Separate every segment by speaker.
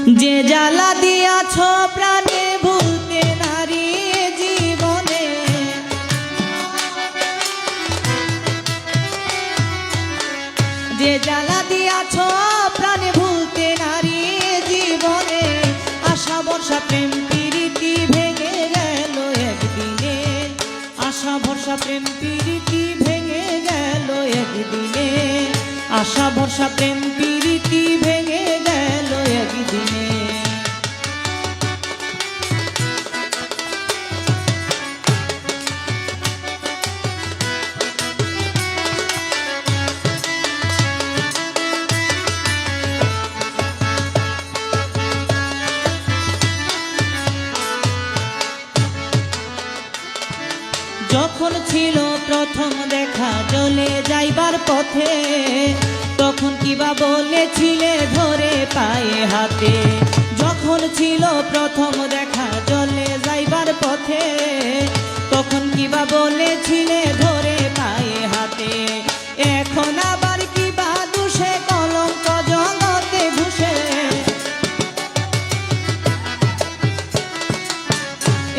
Speaker 1: যে জ্বালা দিয়াছ প্রাণে ভুলতে নারী জীবনে, যে জ্বালা দিয়াছ প্রাণে ভুলতে নারী জীবনে, আশা ভরসা প্রেম প্রীতি ভেঙে গেল একদিনে, আশা ভরসা প্রেম প্রীতি ভেঙে গেল একদিনে, আশা ভরসা প্রেম প্রীতি ভেঙে গেল একদিনে। যখন ছিল প্রথম দেখা চলে যাইবার পথে, তখন কিবা বলেছিলে ধরে পায়ে হাতে। যখন ছিল প্রথম দেখা চলে যাইবার পথে, তখন কিবা বলেছিলে ধরে পায়ে হাতে। এখন আবার কিবা দোষে কলঙ্ক জগতে ঘুষে,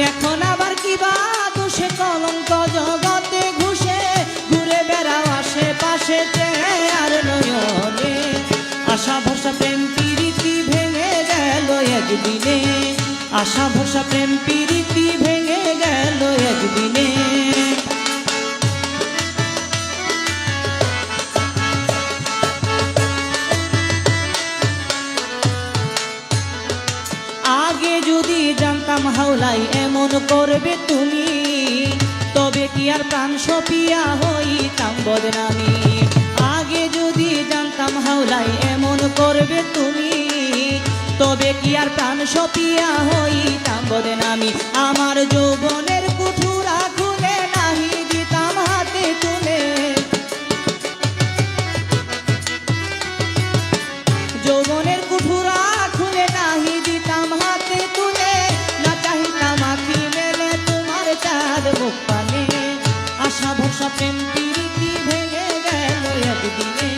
Speaker 1: এখন আবার কিবা দোষে কলঙ্ক জগতে ঘুষে, ঘুরে বেড়াও আশেপাশে আর নয়নে, আশা ভরসা প্রেম প্রীতি ভেঙে গেল একদিনে, আশা ভরসা প্রেম প্রীতি ভেঙে গেল একদিনে। আগে যদি জানতাম হাওলাই এমন করবে তুমি, তবে কি আর প্রাণ সপিয়া হইতাম বদনামি। আগে যদি জানতাম হাওলাই এমন করবে তুমি, তবে কি আর প্রাণ সপিয়া হইতাম বদনামি। আমার যৌবনের কুঠুরা খুলে নাহি দিতাম হাতে তুলে, যৌবনের কুঠুরা খুলে নাহি দিতাম হাতে তুলে, না চাহিতাম আঁখি মেলে তোমার চাঁদ মুখ পানে, আশা ভরসা প্রেম প্রীতি ভেঙে গেল একদিনে,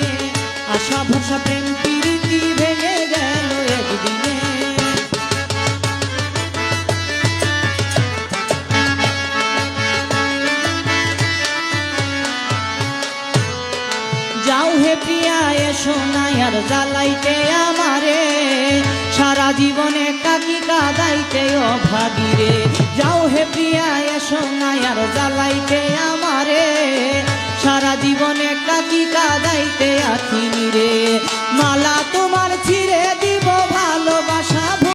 Speaker 1: আশা ভরসা প্রেম প্রীতি ভেঙে গেল একদিনে। যাও হে প্রিয়া এসো না আর জ্বালাইতে আমারে, সারা জীবনে কাকি কাদাইতে অভাগী রে। যাও হে প্রিয়া এসো না আর জ্বালাইতে আমারে, সারা জীবনে কাকি কাদাইতে আছিনি রে। মালা তোমার ছিঁড়ে দিব ভালোবাসা